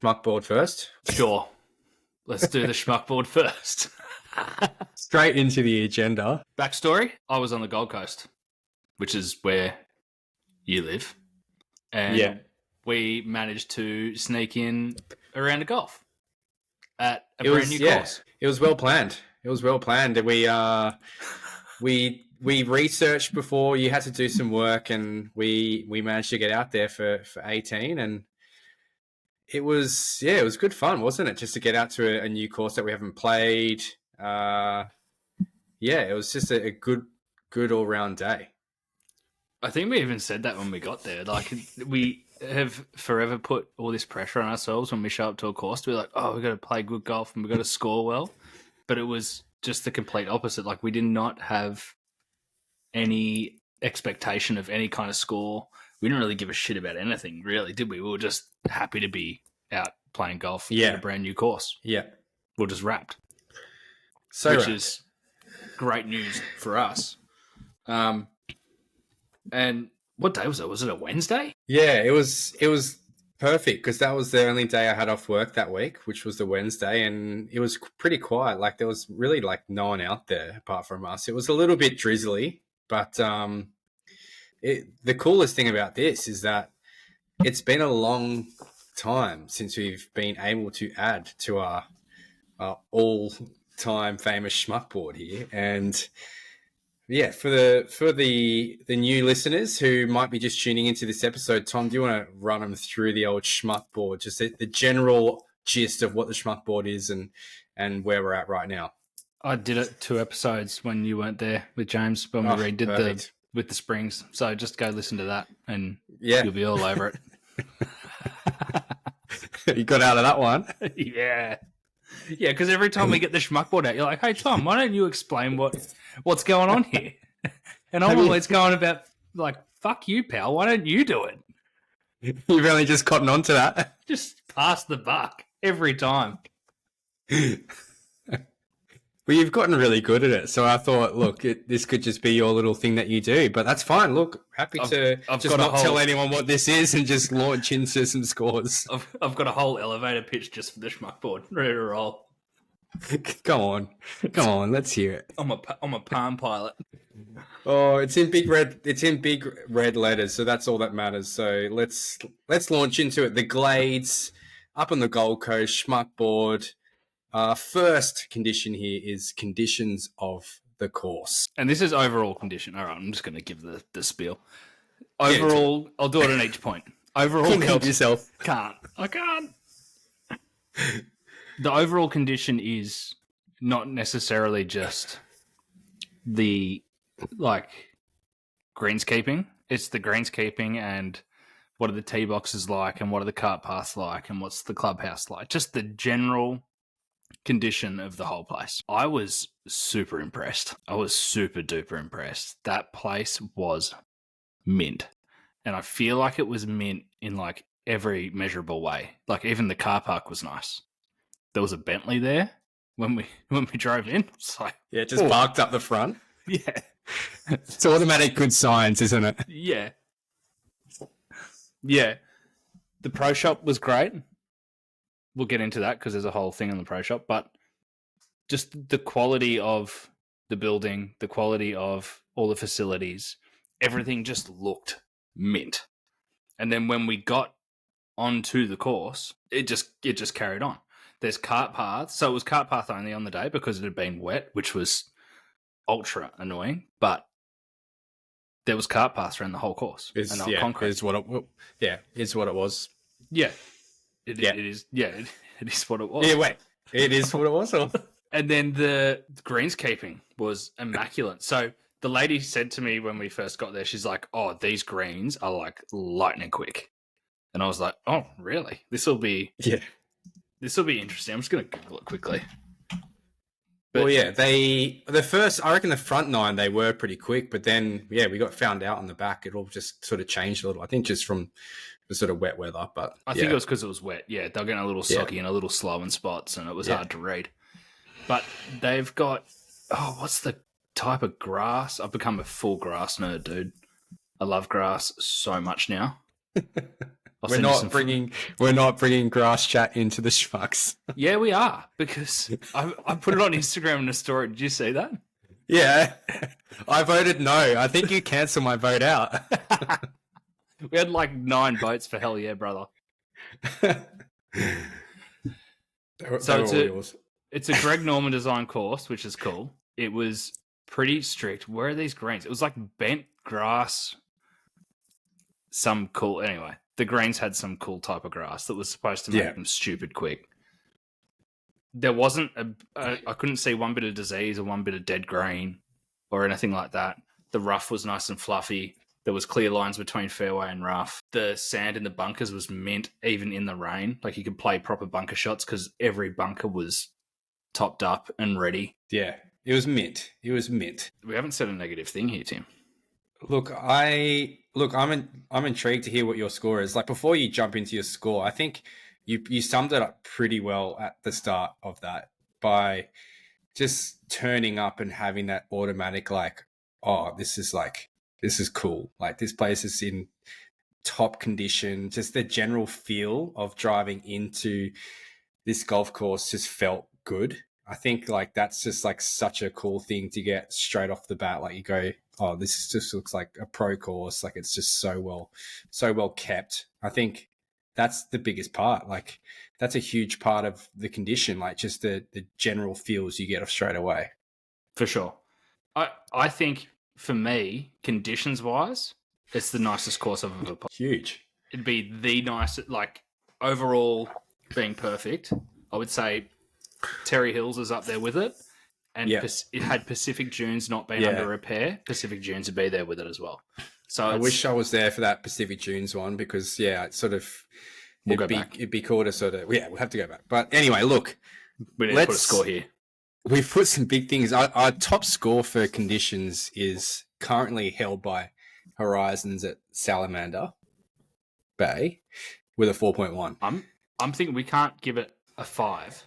schmuck board first? Sure. Let's do the schmuck board first. Straight into the agenda. Backstory, I was on the Gold Coast, which is where you live. And we managed to sneak in a round of golf at a brand new course. It was well planned. We researched before. You had to do some work, and we managed to get out there for 18, and it was good fun, wasn't it? Just to get out to a new course that we haven't played. It was just a good all round day. I think we even said that when we got there. Like, we have forever put all this pressure on ourselves when we show up to a course to be like, oh, we've got to play good golf and we've got to score well. But it was just the complete opposite. Like, we did not have any expectation of any kind of score. We didn't really give a shit about anything, really, did we? We were just happy to be out playing golf at a brand new course. Yeah. We were just wrapped. Which is great news for us. And what day was it? Was it a Wednesday? Yeah, it was perfect because that was the only day I had off work that week, which was the Wednesday, and it was pretty quiet. Like, there was really no one out there apart from us. It was a little bit drizzly, but the coolest thing about this is that it's been a long time since we've been able to add to our all-time famous schmuck board here, and yeah, for the new listeners who might be just tuning into this episode, Tom, do you want to run them through the old schmuck board, just the general gist of what the schmuck board is and where we're at right now? I did it 2 episodes when you weren't there with James when we redid with the springs. So just go listen to that and you'll be all over it. You got out of that one. Yeah. Yeah, because every time we get the schmuck board out, you're like, hey, Tom, why don't you explain what's going on here? And I'm always going about, like, fuck you, pal. Why don't you do it? You've only just gotten onto that. Just pass the buck every time. Well, you've gotten really good at it. So I thought, look, this could just be your little thing that you do. But that's fine. Look, happy to just not tell anyone what this is and just launch into some scores. I've got a whole elevator pitch just for the schmuck board, ready to roll. Come on, let's hear it. I'm a Palm Pilot. Oh, it's in big red letters, so that's all that matters. So let's launch into it. The Glades up on the Gold Coast, schmuck board. First condition here is conditions of the course. And this is overall condition. All right, I'm just going to give the spiel. Overall, I'll do it on each point. Overall, can help yourself. I can't. The overall condition is not necessarily just the, greenskeeping. It's the greenskeeping and what are the tee boxes like and what are the cart paths like and what's the clubhouse like. Just the general condition of the whole place. I was super impressed. I was super duper impressed. That place was mint. And I feel like it was mint in every measurable way. Like, even the car park was nice. There was a Bentley there when we drove in. So, yeah, just parked up the front. Yeah. It's automatic good signs, isn't it? Yeah. Yeah. The pro shop was great. We'll get into that because there's a whole thing on the pro shop, but just the quality of the building, the quality of all the facilities, everything just looked mint. And then when we got onto the course, it just carried on. There's cart paths. So it was cart path only on the day because it had been wet, which was ultra annoying, but there was cart paths around the whole course. Concrete. Is what it was. Yeah. It is. Yeah, it is what it was. Yeah, wait. It is what it was? Or? And then the greenskeeping was immaculate. So the lady said to me when we first got there, she's like, oh, these greens are like lightning quick. And I was like, oh, really? This will be interesting. I'm just going to Google it quickly. But, well, yeah, I reckon the front 9, they were pretty quick, but then, yeah, we got found out on the back. It all just sort of changed a little. I think just from the sort of wet weather, but I think it was because it was wet. Yeah, they were getting a little soggy and a little slow in spots, and it was hard to read. But they've got, what's the type of grass? I've become a full grass nerd, dude. I love grass so much now. I'll We're send you not some. bringing grass chat into the schmucks. Yeah, we are, because I put it on Instagram in a story. Did you see that? Yeah, I voted no. I think you cancel my vote out. We had like 9 votes for hell yeah, brother. So it's a Greg Norman design course, which is cool. It was pretty strict. Where are these greens? It was like bent grass. Some cool. Anyway, the greens had some cool type of grass that was supposed to make them stupid quick. There wasn't I couldn't see one bit of disease or one bit of dead green or anything like that. The rough was nice and fluffy. There was clear lines between fairway and rough. The sand in the bunkers was mint, even in the rain. Like, you could play proper bunker shots because every bunker was topped up and ready. Yeah, it was mint. It was mint. We haven't said a negative thing here, Tim. Look, I'm intrigued to hear what your score is. Like, before you jump into your score, I think you summed it up pretty well at the start of that by just turning up and having that automatic, like, oh, this is cool. Like, this place is in top condition. Just the general feel of driving into this golf course just felt good. I think like that's just like such a cool thing to get straight off the bat. Like, you go, oh, this just looks like a pro course. Like, it's just so well kept. I think that's the biggest part. Like, that's a huge part of the condition. Like, just the general feels you get off straight away. For sure. I think for me, conditions wise, it's the nicest course I've ever played. Huge. It'd be the nicest, like, overall being perfect. I would say Terry Hills is up there with it. And it had Pacific Dunes not been under repair. Pacific Dunes would be there with it as well. So I wish I was there for that Pacific Dunes one because, it's sort of... It'd be cool to sort of... Yeah, we'll have to go back. But anyway, look. We need to put a score here. We've put some big things. Our top score for conditions is currently held by Horizons at Salamander Bay with a 4.1. I'm thinking we can't give it a 5.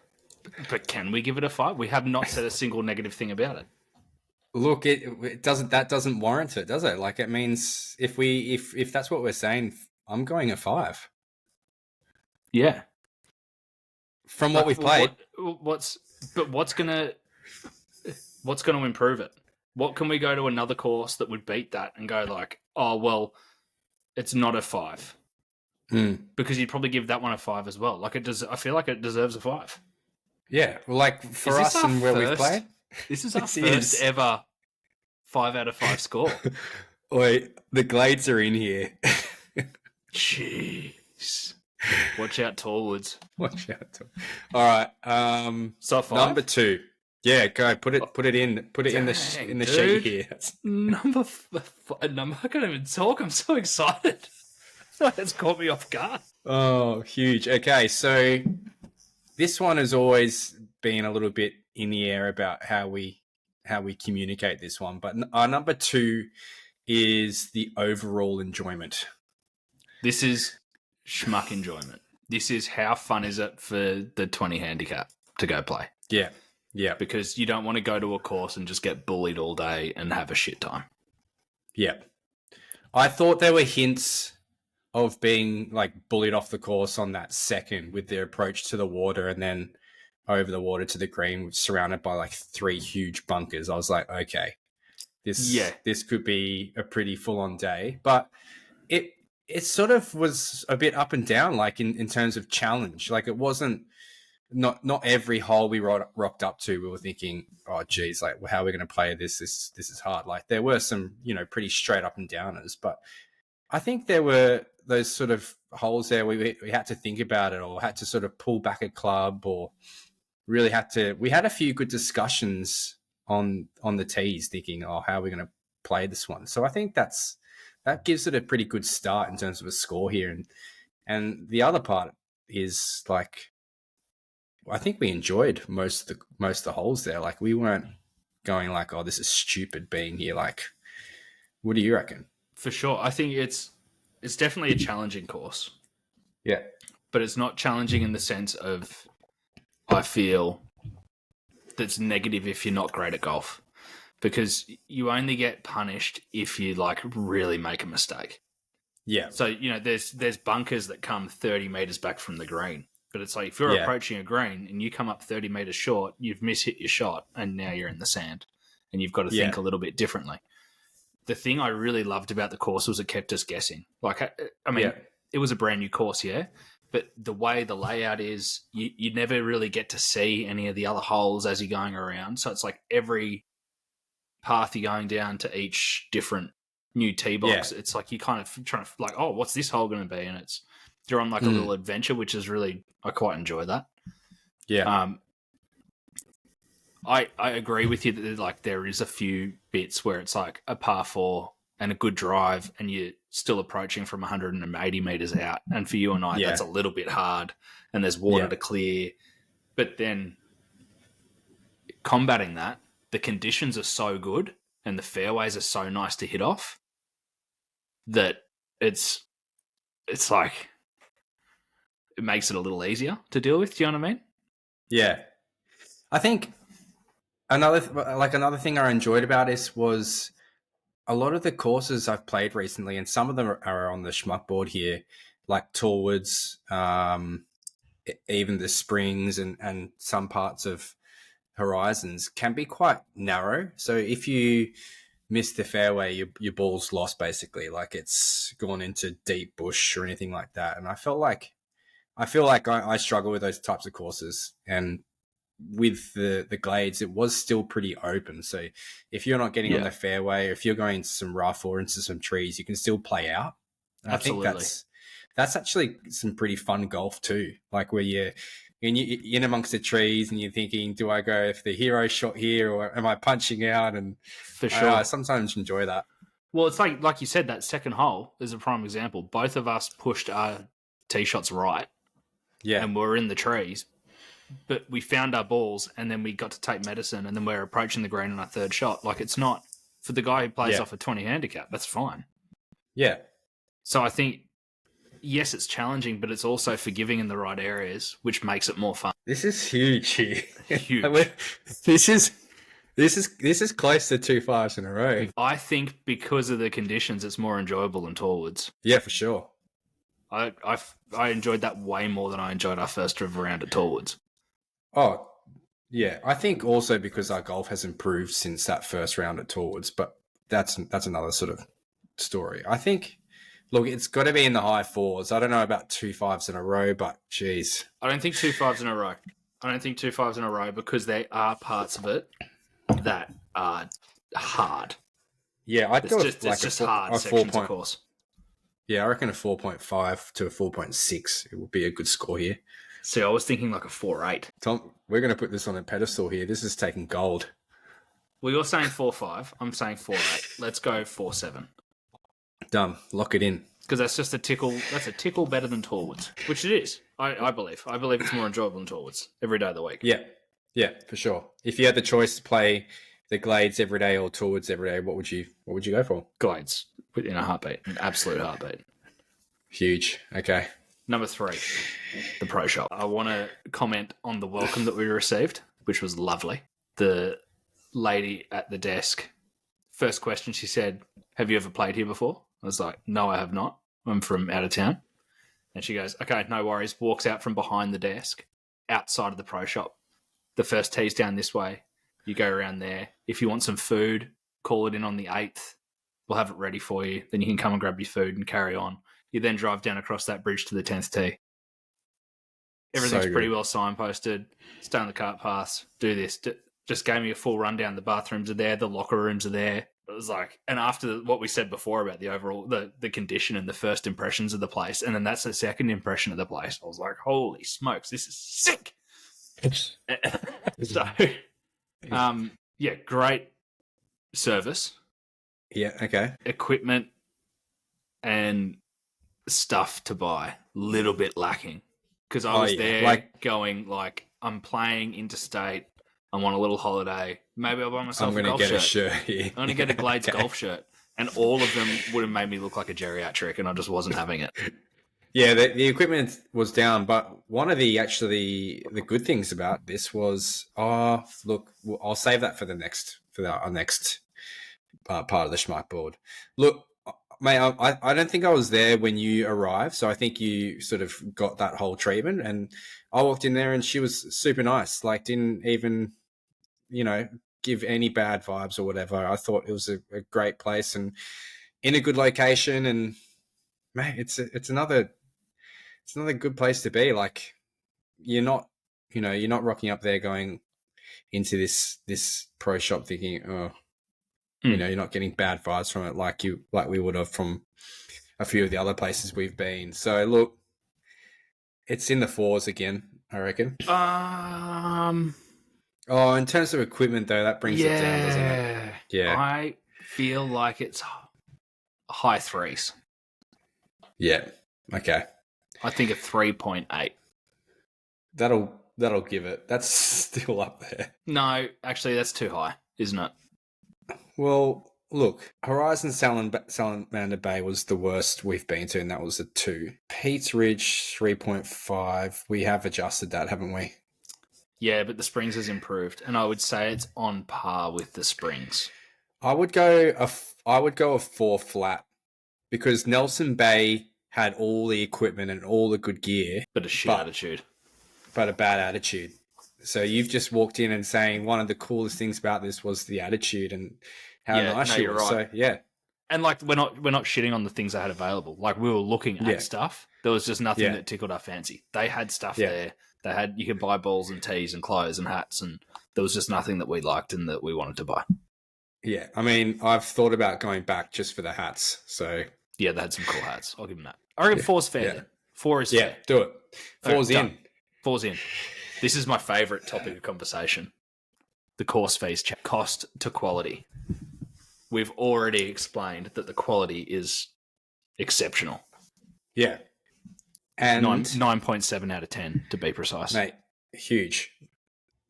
But can we give it a 5? We have not said a single negative thing about it. Look, it doesn't. That doesn't warrant it, does it? Like, it means if that's what we're saying, I'm going a 5. Yeah. From what we've played, what's gonna improve it? What can we go to another course that would beat that and go like, oh well, it's not a 5 because you'd probably give that one a 5 as well. Like, it does. I feel like it deserves a 5. Yeah, well, like for us and where we've played, this is our first ever 5 out of 5 score. Oi, the Glades are in here. Jeez. Watch out, Tallwoods. Watch out. All right. So 5? Number 2. Yeah, go put it in the sheet here. Number 5. I can't even talk. I'm so excited. It's caught me off guard. Oh, huge. Okay, so this one has always been a little bit in the air about how we communicate this one, but our number 2 is the overall enjoyment. This is schmuck enjoyment. This is how fun is it for the 20 handicap to go play. Yeah. Because you don't want to go to a course and just get bullied all day and have a shit time. Yeah. I thought there were hints of being like bullied off the course on that second with their approach to the water and then over the water to the green, surrounded by like 3 huge bunkers. I was like, okay, this could be a pretty full-on day. But it sort of was a bit up and down, like in terms of challenge. Like, it wasn't not every hole we rocked up to, we were thinking, oh geez, like, how are we going to play this? This is hard. Like, there were some, pretty straight up and downers, but I think there were those sort of holes there we had to think about it, or had to sort of pull back a club, or really we had a few good discussions on the tees thinking, oh, how are we going to play this one? So I think that gives it a pretty good start in terms of a score here. And the other part is, like, I think we enjoyed most of the holes there. Like, we weren't going like, oh, this is stupid being here. Like, what do you reckon? For sure. I think it's definitely a challenging course. Yeah. But it's not challenging in the sense of, I feel, that's negative if you're not great at golf. Because you only get punished if you, like, really make a mistake. Yeah. So, there's bunkers that come 30 meters back from the green. But it's like if you're Yeah. approaching a green and you come up 30 meters short, you've mishit your shot and now you're in the sand and you've got to think a little bit differently. The thing I really loved about the course was it kept us guessing. Like, I mean, it was a brand new course, yeah, but the way the layout is, you never really get to see any of the other holes as you're going around. So it's like every path you're going down to each different new tee box, it's like you kind of trying to like, oh, what's this hole going to be? And you're on like a little adventure, which is really, I quite enjoy that. Yeah. I agree with you that like there is a few bits where it's like a par 4 and a good drive and you're still approaching from 180 meters out. And for you and I, that's a little bit hard and there's water to clear. But then combating that, the conditions are so good and the fairways are so nice to hit off that it's like it makes it a little easier to deal with. Do you know what I mean? Yeah. I think another thing I enjoyed about this was a lot of the courses I've played recently, and some of them are on the Schmuck board here, like Tallwoods, even the Springs and some parts of Horizons can be quite narrow. So if you miss the fairway, your ball's lost basically. Like it's gone into deep bush or anything like that. And I feel like I struggle with those types of courses. And with the Glades, it was still pretty open. So if you're not getting on the fairway, or if you're going into some rough or into some trees, you can still play out. And Absolutely. I think that's actually some pretty fun golf too. Like where you're in amongst the trees and you're thinking, do I go for the hero shot here or am I punching out? And for sure, I sometimes enjoy that. Well, it's like you said, that second hole is a prime example. Both of us pushed our tee shots right. Yeah. And we're in the trees. But we found our balls and then we got to take medicine and then we're approaching the green on our third shot. Like it's not for the guy who plays off a 20 handicap, that's fine. Yeah. So I think, yes, it's challenging, but it's also forgiving in the right areas, which makes it more fun. This is huge here. Huge. This is close to 2 5s in a row. I think because of the conditions, it's more enjoyable than Tallwoods. Yeah, for sure. I enjoyed that way more than I enjoyed our first round at Tallwoods. Oh, yeah. I think also because our golf has improved since that first round at Tallwoods, but that's another sort of story. I think, look, it's got to be in the high 4s. I don't know about 2 5s in a row, but geez. I don't think 2 5s in a row. I don't think 2 5s in a row because there are parts of it that are hard. Yeah, I'd go with like it's just hard sections, of course. Yeah, I reckon a 4.5 to a 4.6 it would be a good score here. See, I was thinking like a 4.8. Tom, we're going to put this on a pedestal here. This is taking gold. Well, you're saying 4.5. I'm saying 4.8. Let's go 4.7. Done. Lock it in. Because that's just a tickle. That's a tickle better than Tallwoods, which it is. I believe. I believe it's more enjoyable than Tallwoods every day of the week. Yeah, for sure. If you had the choice to play the Glades every day or Tallwoods every day, what would you go for? Glades in a heartbeat, an absolute heartbeat. Huge. Okay. Number 3, the Pro Shop. I want to comment on the welcome that we received, which was lovely. The lady at the desk, first question, she said, "Have you ever played here before?" I was like, "No, I have not. I'm from out of town." And she goes, "Okay, no worries." Walks out from behind the desk, outside of the Pro Shop. The first tee's down this way. You go around there. If you want some food, call it in on the 8th. We'll have it ready for you. Then you can come and grab your food and carry on. You then drive down across that bridge to the 10th tee. Everything's pretty well signposted. Stay on the cart paths. Do this. Just gave me a full rundown. The bathrooms are there. The locker rooms are there. It was like, and after what we said before about the overall, the condition and the first impressions of the place, and then that's the second impression of the place, I was like, holy smokes, this is sick. So, yeah, great service. Yeah, okay. Equipment and stuff to buy, little bit lacking. Because I was there going like, I'm playing interstate, I'm on a little holiday, maybe I'll buy myself a golf shirt. I'm going to get a shirt. Yeah. I'm going to get a Glades golf shirt. And all of them would have made me look like a geriatric, and I just wasn't having it. Yeah, the equipment was down, but one of the good things about this was, look, I'll save that for our next part of the Schmuck board. Look, mate, I don't think I was there when you arrived, so I think you sort of got that whole treatment. And I walked in there, and she was super nice. Like, didn't even, give any bad vibes or whatever. I thought it was a great place and in a good location. And mate, it's another good place to be. Like, you're not rocking up there going into this pro shop thinking, oh, you're not getting bad vibes from it like we would have from a few of the other places we've been. So look, it's in the fours again, I reckon. Oh, in terms of equipment though, that brings it down, doesn't it? Yeah. I feel like it's high threes. Yeah. Okay. I think a 3.8. That'll give it. That's still up there. No, actually, that's too high, isn't it? Well, look, Horizon Salamander Bay was the worst we've been to, and that was a 2. Pete's Ridge, 3.5. We have adjusted that, haven't we? Yeah, but the Springs has improved, and I would say it's on par with the Springs. I would go a 4 flat, because Nelson Bay had all the equipment and all the good gear, but a shit attitude. But a bad attitude. So you've just walked in and saying one of the coolest things about this was the attitude and how nice you were. Right. So yeah. And like we're not shitting on the things they had available. Like we were looking at stuff. There was just nothing that tickled our fancy. They had stuff there. You could buy balls and tees and clothes and hats, and there was just nothing that we liked and that we wanted to buy. Yeah. I mean, I've thought about going back just for the hats. So yeah, they had some cool hats. I'll give them that. I reckon 4's fair. Yeah. 4 is fair. Yeah, do it. 4's in. 4's in. This is my favourite topic of conversation. The course fees check. Cost to quality. We've already explained that the quality is exceptional. Yeah. And 9.7 out of 10 to be precise. Mate, huge.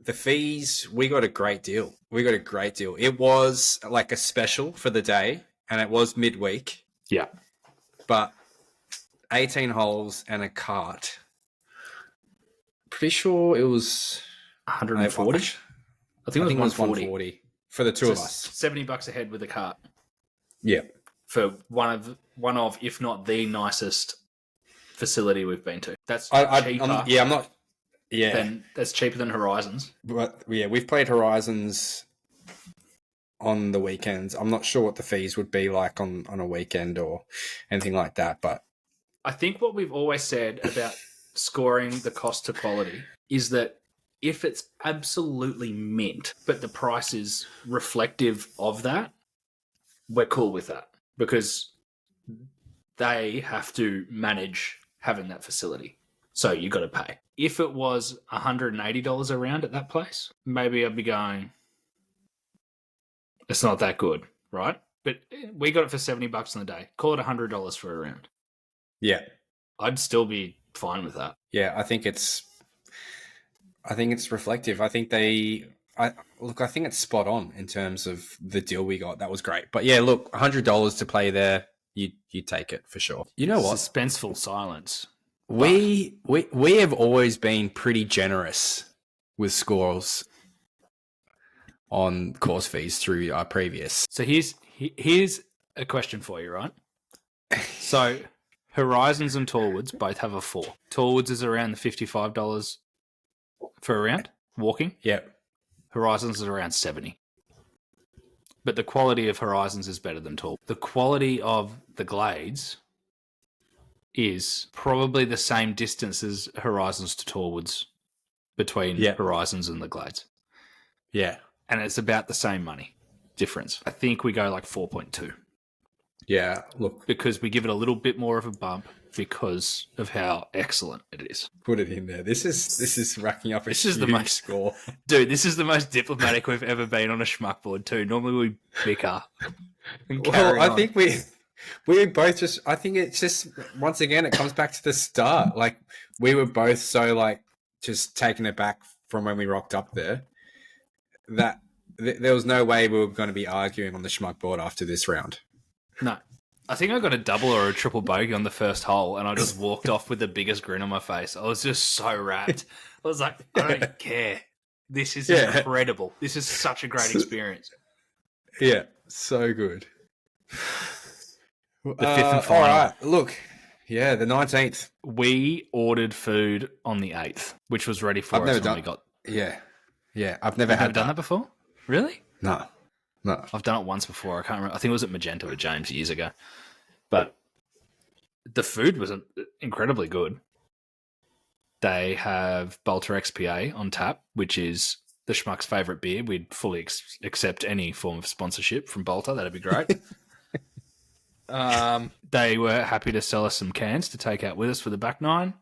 The fees, we got a great deal. It was like a special for the day, and it was midweek. Yeah. But 18 holes and a cart. Pretty sure it was 140. I think it was 140 for the two of us. $70 a head with a cart. Yeah. For one of, if not the nicest facility we've been to. That's cheaper. That's cheaper than Horizons. But yeah, we've played Horizons on the weekends. I'm not sure what the fees would be like on a weekend or anything like that. But I think what we've always said about scoring the cost to quality is that if it's absolutely mint, but the price is reflective of that, we're cool with that because they have to manage having that facility. So you got to pay. If it was $180 a round at that place, maybe I'd be going, it's not that good, right? But we got it for $70 in the day. Call it $100 for a round. Yeah. I'd still be fine with that. Yeah, I think it's reflective. I think I think it's spot on in terms of the deal we got. That was great. But yeah, look, $100 to play there, you take it for sure. You know what? Suspenseful silence. We have always been pretty generous with scores on course fees through our previous. So here's a question for you, right? So Horizons and Torwoods both have a 4. Torwoods is around the $55 for a round, walking. Yep. Horizons is around 70. But the quality of Horizons is better than Torwoods. The quality of the Glades is probably the same distance as Horizons to Torwoods between Horizons and the Glades. Yeah. And it's about the same money difference. I think we go like 4.2. Yeah, look. Because we give it a little bit more of a bump because of how excellent it is. Put it in there. This is racking up a huge score. Dude, this is the most diplomatic we've ever been on a schmuck board too. Normally we bicker and carry on. I think we both just, I think it's just, once again, it comes back to the start. Like, we were both so, like, just taken aback from when we rocked up there that there was no way we were going to be arguing on the schmuck board after this round. No. I think I got a double or a triple bogey on the first hole, and I just walked off with the biggest grin on my face. I was just so wrapped. I was like, I don't care. This is incredible. This is such a great experience. Yeah, so good. The fifth and final. All right. Look, yeah, the 19th. We ordered food on the 8th, which was ready for us when we got. Yeah. I've never You've never done that before? Really? No. I've done it once before. I can't remember. I think it was at Magenta with James years ago. But the food was incredibly good. They have Bolter XPA on tap, which is the Schmucks' favourite beer. We'd fully accept any form of sponsorship from Bolter. That'd be great. They were happy to sell us some cans to take out with us for the back nine.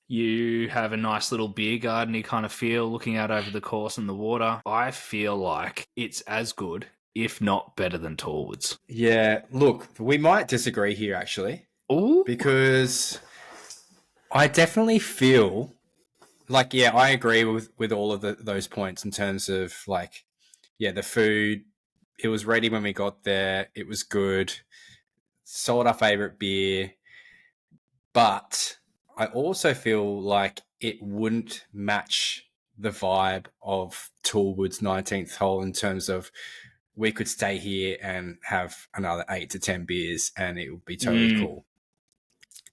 You have a nice little beer garden-y kind of feel looking out over the course and the water. I feel like it's as good, if not better than Tallwoods. Yeah, look, we might disagree here, actually. Ooh. Because I definitely feel like, yeah, I agree with all of those points in terms of, like, yeah, the food, it was ready when we got there. It was good. Sold our favourite beer. But I also feel like it wouldn't match the vibe of Toolwood's 19th hole in terms of we could stay here and have another 8 to 10 beers and it would be totally cool.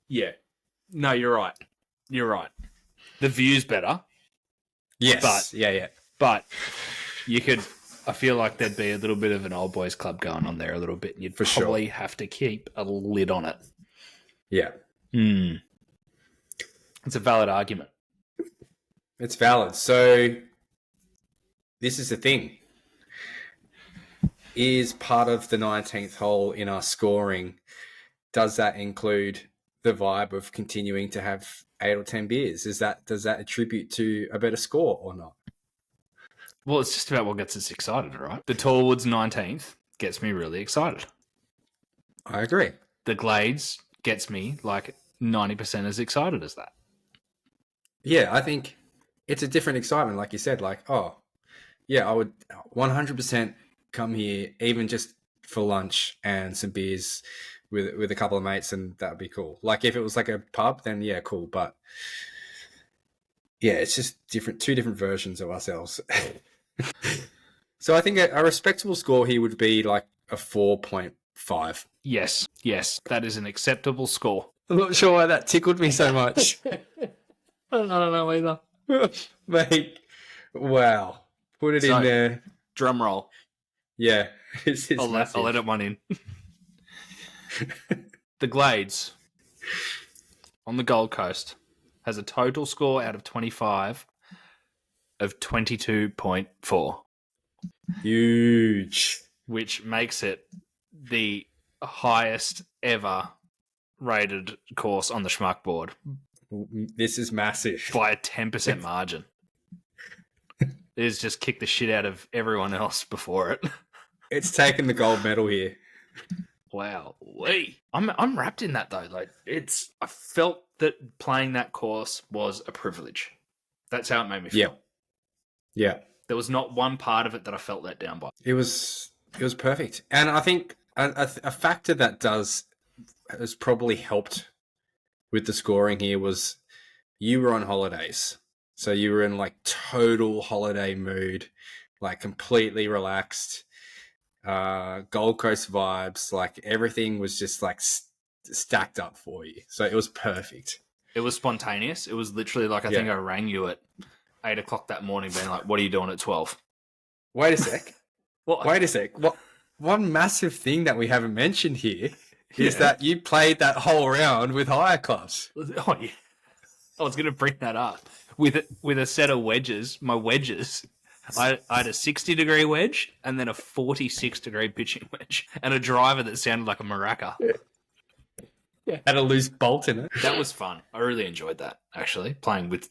Yeah. No, you're right. You're right. The view's better. Yes. But, yeah. But you could... I feel like there'd be a little bit of an old boys club going on there a little bit. You'd probably have to keep a lid on it. Yeah. It's a valid argument. It's valid. So this is the thing. Is part of the 19th hole in our scoring, does that include the vibe of continuing to have 8 or 10 beers? Does that attribute to a better score or not? Well, it's just about what gets us excited, right? The Tallwoods 19th gets me really excited. I agree. The Glades gets me like 90% as excited as that. Yeah, I think it's a different excitement, like you said. Like, oh, yeah, I would 100% come here, even just for lunch and some beers with a couple of mates, and that would be cool. Like, if it was like a pub, then yeah, cool. But yeah, it's just two different versions of ourselves. So I think a respectable score here would be like a 4.5. Yes, that is an acceptable score. I'm not sure why that tickled me so much. I don't know either. Mate, wow. Put it in there. Drum roll. Yeah. I'll let it one in. The Glades on the Gold Coast has a total score out of 25 of 22.4. Huge. Which makes it the highest ever rated course on the Schmuck board. This is massive. By a 10% margin. It has just kicked the shit out of everyone else before it. It's taken the gold medal here. Wow. I'm wrapped in that though. Like I felt that playing that course was a privilege. That's how it made me feel. Yeah. There was not one part of it that I felt let down by. It was perfect. And I think a factor that has probably helped with the scoring here was you were on holidays. So you were in like total holiday mood, like completely relaxed, Gold Coast vibes, like everything was just like stacked up for you. So it was perfect. It was spontaneous. It was literally like, I think I rang you at 8 o'clock that morning being like, what are you doing at 12? Wait a sec. Wait a sec. One massive thing that we haven't mentioned here is that you played that whole round with higher clubs. Oh, yeah. I was going to bring that up. With a set of wedges, my wedges, I had a 60-degree wedge and then a 46-degree pitching wedge and a driver that sounded like a maraca. Yeah. Had a loose bolt in it. That was fun. I really enjoyed that, actually, playing with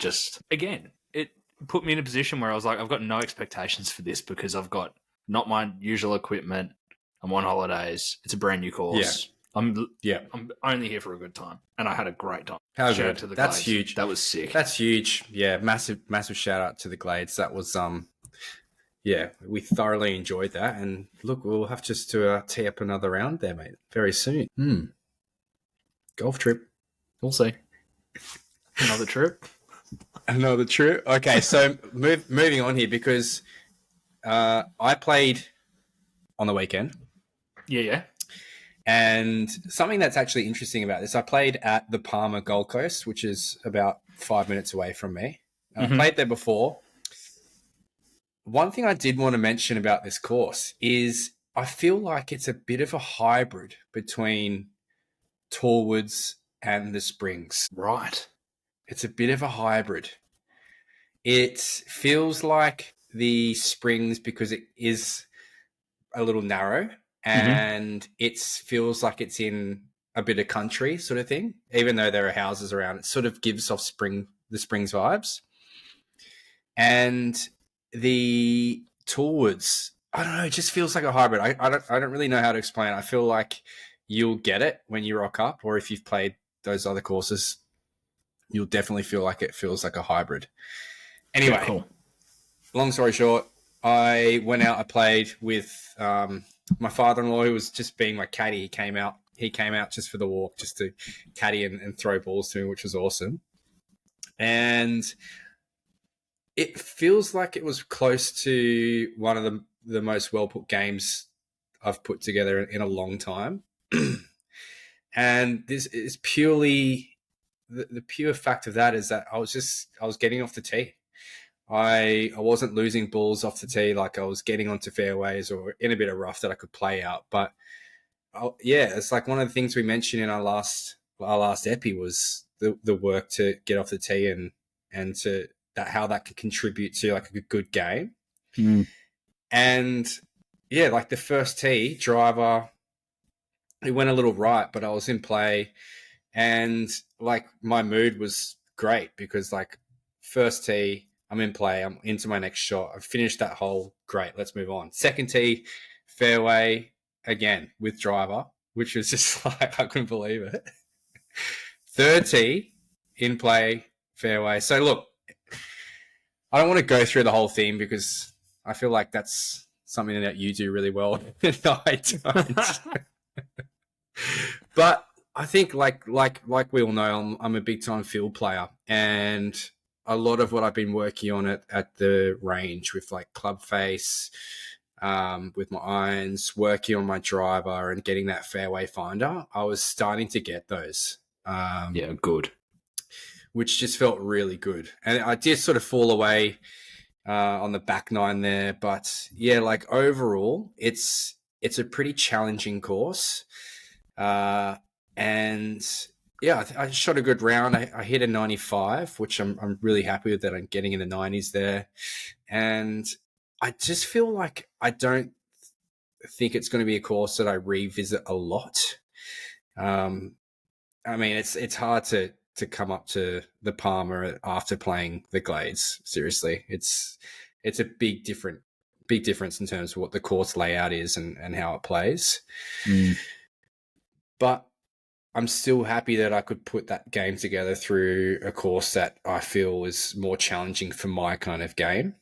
again, it put me in a position where I was like, I've got no expectations for this because I've got not my usual equipment. I'm on holidays. It's a brand new course. I'm only here for a good time, and I had a great time. How good! To the That's Glades. Huge. That was sick. That's huge. Yeah, massive shout out to the Glades. That was we thoroughly enjoyed that. And look, we'll have just to tee up another round there, mate, very soon. Golf trip. We'll see. Another trip. Another trip. Okay, so moving on here because I played on the weekend. Yeah. And something that's actually interesting about this, I played at the Palmer Gold Coast, which is about 5 minutes away from me. I played there before. One thing I did want to mention about this course is I feel like it's a bit of a hybrid between Torwoods and the Springs. Right. It's a bit of a hybrid. It feels like the Springs because it is a little narrow and it feels like it's in a bit of country sort of thing. Even though there are houses around, it sort of gives off the Springs vibes. And the Toolwoods, I don't know, it just feels like a hybrid. I don't really know how to explain it. I feel like you'll get it when you rock up, or if you've played those other courses, you'll definitely feel like it feels like a hybrid. Anyway, yeah, cool. Long story short, I went out, I played with my father-in-law, who was just being my caddy. He came out just for the walk, just to caddy and throw balls to me, which was awesome. And it feels like it was close to one of the most well-put games I've put together in a long time. And this is purely the pure fact of that is that I was getting off the tee. I wasn't losing balls off the tee, like I was getting onto fairways or in a bit of rough that I could play out. But yeah, it's like one of the things we mentioned in our last epi was the work to get off the tee and to that how that can contribute to like a good game. And yeah, like the first tee driver, it went a little right, but I was in play and like my mood was great because like first tee, I'm in play, I'm into my next shot, I've finished that hole, great, let's move on. Second tee, fairway again with driver, which was just like I couldn't believe it. Third tee, in play, fairway. So look, I don't want to go through the whole theme because I feel like that's something that you do really well and I don't. But I think like we all know, I'm a big time field player, and a lot of what I've been working on at the range with like club face, with my irons, working on my driver and getting that fairway finder, I was starting to get those. Yeah, good. Which just felt really good. And I did sort of fall away on the back nine there, but yeah, like overall, it's a pretty challenging course. And yeah, I shot a good round. I hit a 95, which I'm really happy with that. I'm getting in the 90s there. And I just feel like I don't think it's going to be a course that I revisit a lot. I mean, it's hard to come up to the Palmer after playing the Glades. Seriously, it's a big difference in terms of what the course layout is and how it plays. But I'm still happy that I could put that game together through a course that I feel is more challenging for my kind of game.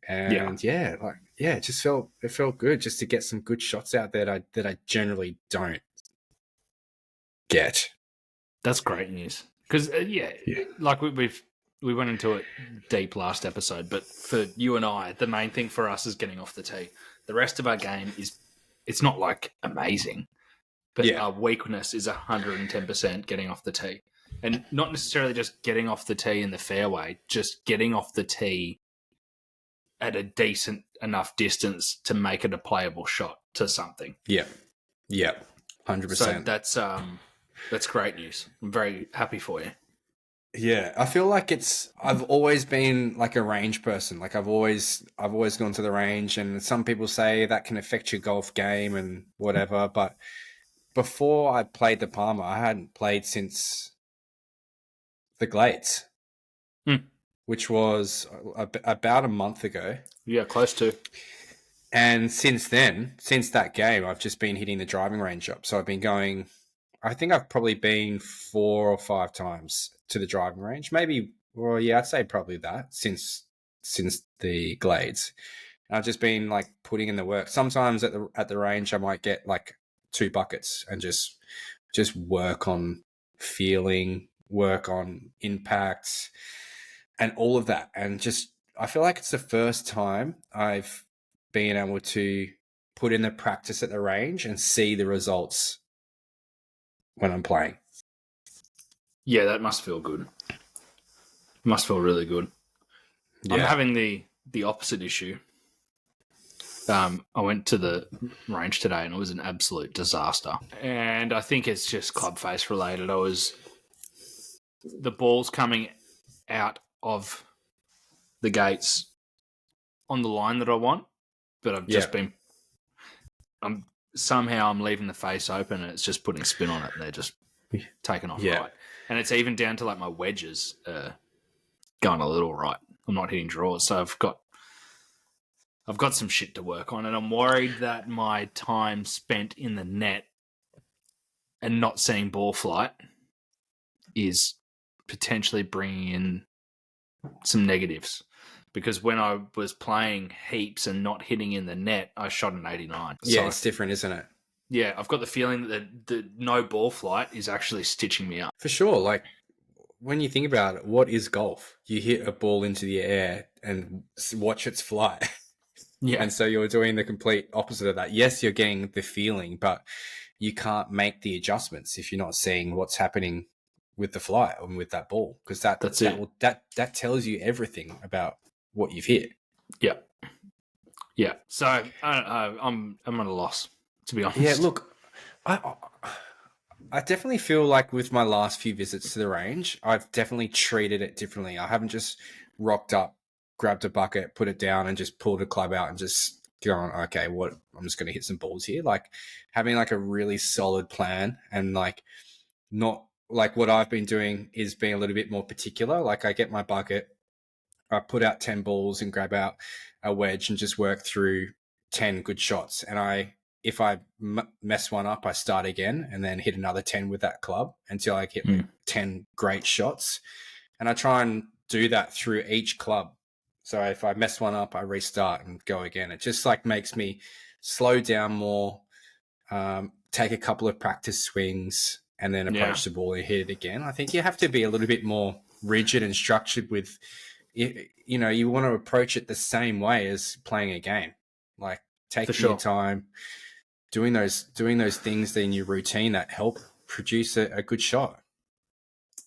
And it just felt good just to get some good shots out there that I generally don't get. That's great news. Because like we went into it deep last episode, but for you and I, the main thing for us is getting off the tee. The rest of our game it's not like amazing, but our weakness is 110% getting off the tee. And not necessarily just getting off the tee in the fairway, just getting off the tee at a decent enough distance to make it a playable shot to something. Yeah. 100%. So that's great news. I'm very happy for you. Yeah, I feel like I've always been like a range person. Like I've always gone to the range, and some people say that can affect your golf game and whatever. But before I played the Palmer, I hadn't played since the Glades, which was about a month ago. Yeah, close to. And since that game, I've just been hitting the driving range up. So I've been going, I think I've probably been 4 or 5 times to the driving range. Maybe, well, yeah, I'd say probably that since the Glades. And I've just been like putting in the work. Sometimes at the range, I might get like 2 buckets and just work on feeling, work on impact and all of that. And just, I feel like it's the first time I've been able to put in the practice at the range and see the results when I'm playing. Yeah, that must feel good. Must feel really good. Yeah. I'm having the opposite issue. I went to the range today and it was an absolute disaster. And I think it's just club face related. The ball's coming out of the gates on the line that I want, but I've just been. I'm leaving the face open and it's just putting spin on it and they're just taking off right. And it's even down to like my wedges going a little right. I'm not hitting draws, so I've got some shit to work on, and I'm worried that my time spent in the net and not seeing ball flight is potentially bringing in some negatives. Because when I was playing heaps and not hitting in the net, I shot an 89. Yeah, so it's different, isn't it? Yeah, I've got the feeling that the no ball flight is actually stitching me up. For sure. Like, when you think about it, what is golf? You hit a ball into the air and watch its flight. Yeah. And so you're doing the complete opposite of that. Yes, you're getting the feeling, but you can't make the adjustments if you're not seeing what's happening with the flight and with that ball, because that tells you everything about what you've hit. Yeah. Yeah. So I don't know. I'm at a loss, to be honest. Yeah, look, I definitely feel like with my last few visits to the range, I've definitely treated it differently. I haven't just rocked up, grabbed a bucket, put it down, and just pulled a club out and just going, okay, I'm just going to hit some balls here. Like, having like a really solid plan, and like not like what I've been doing is being a little bit more particular. Like, I get my bucket, I put out 10 balls and grab out a wedge and just work through 10 good shots. And if I mess one up, I start again and then hit another 10 with that club until I hit 10 great shots. And I try and do that through each club. So if I mess one up, I restart and go again. It just like makes me slow down more, take a couple of practice swings, and then approach the ball and hit it again. I think you have to be a little bit more rigid and structured with, you know, you want to approach it the same way as playing a game, like taking your time, doing those things in your routine that help produce a good shot.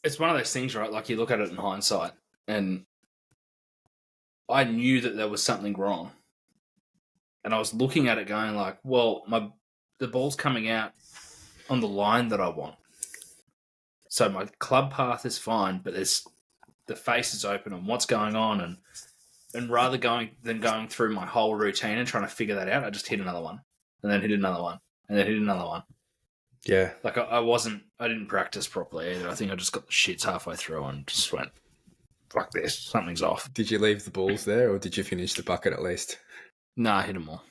It's one of those things, right? Like, you look at it in hindsight, and I knew that there was something wrong, and I was looking at it going like, well, the ball's coming out on the line that I want, so my club path is fine, but the face is open on what's going on, and rather than going through my whole routine and trying to figure that out, I just hit another one, and then hit another one, and then hit another one. Yeah. Like, I didn't practice properly either. I think I just got the shits halfway through and just went, fuck this, something's off. Did you leave the balls there, or did you finish the bucket at least? No, I hit them all.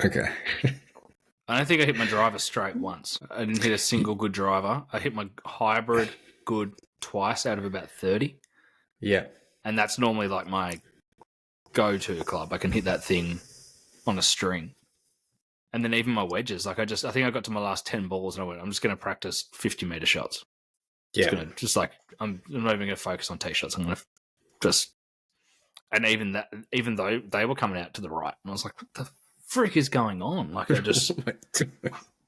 Okay. I don't think I hit my driver straight once. I didn't hit a single good driver. I hit my hybrid good twice out of about 30. Yeah. And that's normally like my go-to club. I can hit that thing on a string. And then even my wedges, like I think I got to my last 10 balls and I went, I'm just going to practice 50-meter shots. Yeah. I'm not even going to focus on tee shots. I'm going to just, and even though they were coming out to the right, and I was like, what the frick is going on? Like, I just, you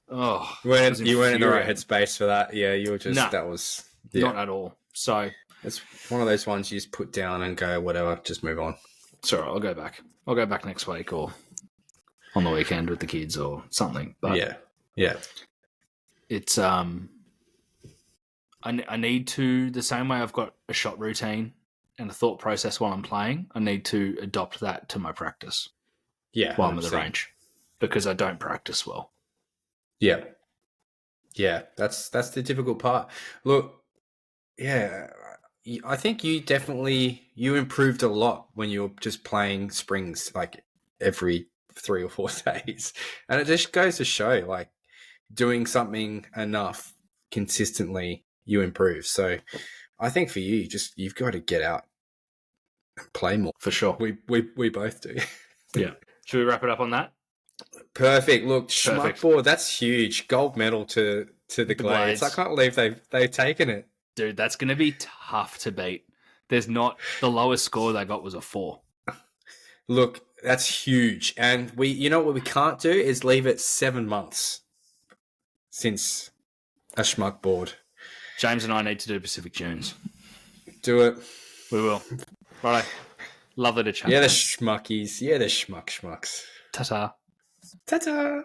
weren't in the right headspace for that. Yeah, you were just, that was not at all. So it's one of those ones you just put down and go, whatever, just move on. It's all right, I'll go back. I'll go back next week or on the weekend with the kids or something. But yeah. It's I need to, the same way I've got a shot routine and a thought process while I'm playing, I need to adopt that to my practice. Yeah, while I'm at the range, because I don't practice well. Yeah, that's the difficult part. Look, yeah, I think you improved a lot when you were just playing springs like every 3 or 4 days, and it just goes to show, like, doing something enough consistently, you improve. So I think for you, you've got to get out and play more. For sure, we both do. Yeah. Should we wrap it up on that? Perfect. Look, Schmuck board, that's huge. Gold medal to the Glades. I can't believe they've taken it. Dude, that's going to be tough to beat. The lowest score they got was a 4. Look, that's huge. And you know what we can't do is leave it 7 months since a schmuck board. James and I need to do Pacific Dunes. Do it. We will. Right. Lovely to chat. Yeah, the schmuckies. Yeah, the schmucks. Ta-ta. Ta-ta.